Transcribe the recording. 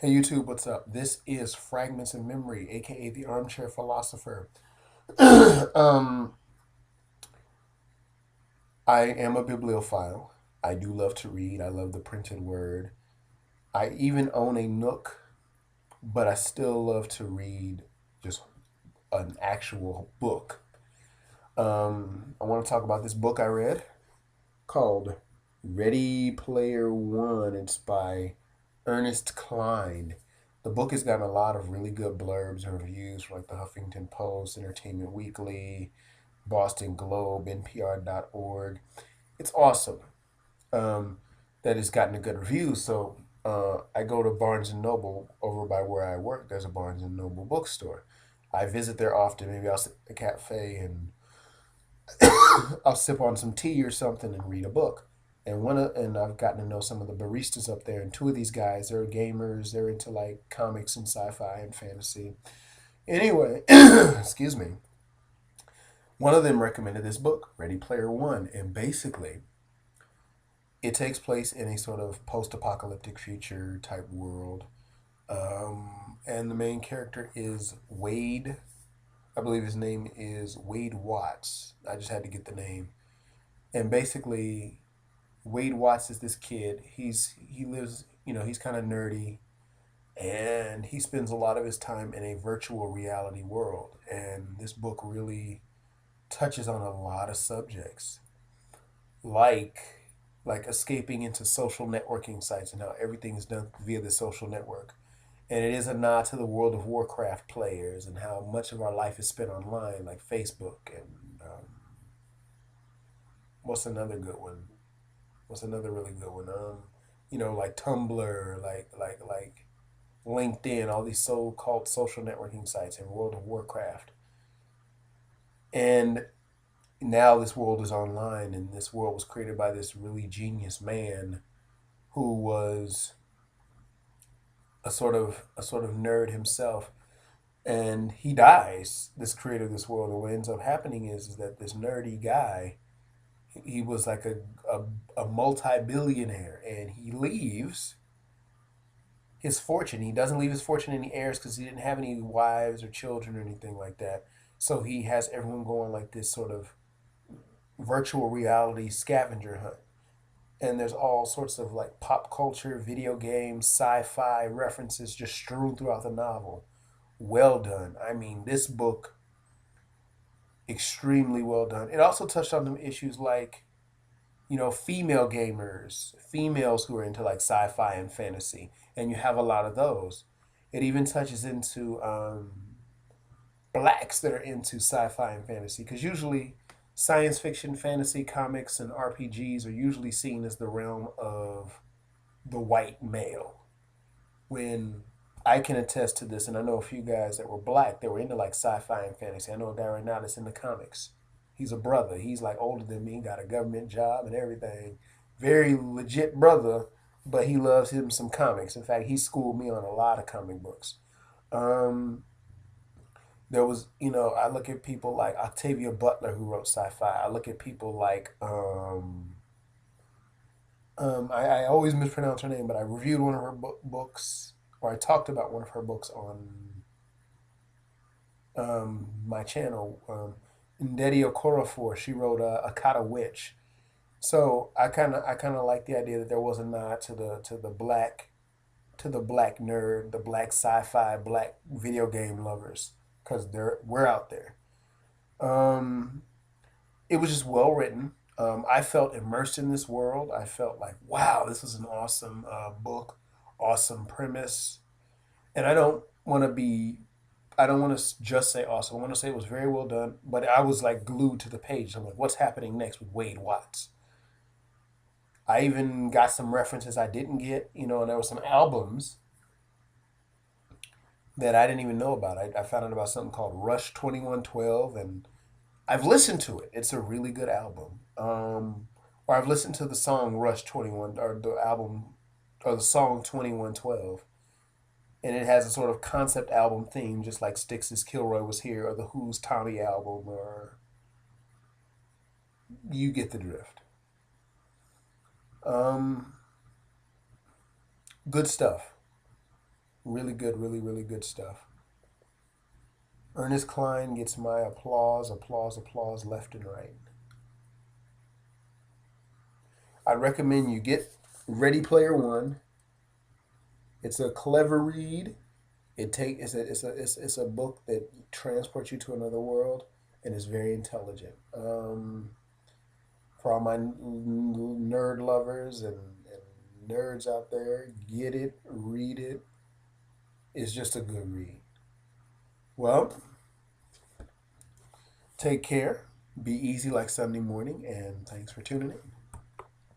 Hey YouTube, what's up? This is Fragments of Memory, aka the Armchair Philosopher. um, I am a bibliophile. I do love to read. I love the printed word. I even own a Nook, but I still love to read just an actual book. I want to talk about this book I read called Ready Player One. It's by Ernest Cline. The book has gotten a lot of really good blurbs and reviews from like the Huffington Post, Entertainment Weekly, Boston Globe, NPR.org. It's awesome that it's gotten a good review. So I go to Barnes and Noble over by where I work. There's a Barnes and Noble bookstore. I visit there often. Maybe I'll sit at a cafe and I'll sip on some tea or something and read a book. And I've gotten to know some of the baristas up there. And two of these guys, they're gamers. They're into like comics and sci-fi and fantasy. Anyway, excuse me. One of them recommended this book, Ready Player One, and basically, it takes place in a sort of post-apocalyptic future type world. And the main character is Wade. I believe his name is Wade Watts. I just had to get the name. And basically, Wade Watts is this kid. He lives, he's kind of nerdy, and he spends a lot of his time in a virtual reality world. And this book really touches on a lot of subjects, like like escaping into social networking sites and how everything is done via the social network. And it is a nod to the World of Warcraft players and how much of our life is spent online, like Facebook and what's another good one? What's another really good one? Like Tumblr, like LinkedIn, all these so-called social networking sites and World of Warcraft. And now this world is online, and this world was created by this really genius man who was a sort of nerd himself, and he dies. This creator of this world, and what ends up happening is that this nerdy guy, he was like a multi-billionaire, and he leaves his fortune. He doesn't leave his fortune any heirs because he didn't have any wives or children or anything like that. So he has everyone going like this sort of virtual reality scavenger hunt. And there's all sorts of like pop culture, video games, sci-fi references just strewn throughout the novel. Well done. I mean, this book extremely well done. It also touched on some issues like, female gamers, females who are into like sci-fi and fantasy, and you have a lot of those. It even touches into blacks that are into sci-fi and fantasy, because usually science fiction, fantasy, comics, and RPGs are usually seen as the realm of the white male. When I can attest to this, and I know a few guys that were black that were into like sci-fi and fantasy. I know a guy right now that's in the comics. He's a brother. He's like older than me, got a government job and everything. Very legit brother, but he loves him some comics. In fact, he schooled me on a lot of comic books. Um, there was, I look at people like Octavia Butler who wrote sci-fi. I look at people like I always mispronounce her name, but I reviewed one of her books, or I talked about one of her books on my channel. Ndedi Okorafor, she wrote Akata Witch. So I kind of like the idea that there was a nod to the black nerd, the black sci-fi, black video game lovers, because we're out there. Um, it was just well written. I felt immersed in this world. I felt like, wow, this was an awesome book, awesome premise. And I don't want to just say awesome. I want to say it was very well done, but I was like glued to the page. I'm like, what's happening next with Wade Watts? I even got some references I didn't get, and there were some albums that I didn't even know about. I found out about something called Rush 2112, and I've listened to it. It's a really good album. Or I've listened to the song Rush 21, or the album, or the song 2112. And it has a sort of concept album theme, just like Styx's Kilroy Was Here, or the Who's Tommy album, or you get the drift. Um, Good stuff. Really good, really, really good stuff. Ernest Cline gets my applause, applause, applause left and right. I recommend you get Ready Player One. It's a clever read. It's a book that transports you to another world and is very intelligent. For all my nerd lovers and nerds out there, get it, read it. It's just a good read. Well, take care. Be easy like Sunday morning, and thanks for tuning in.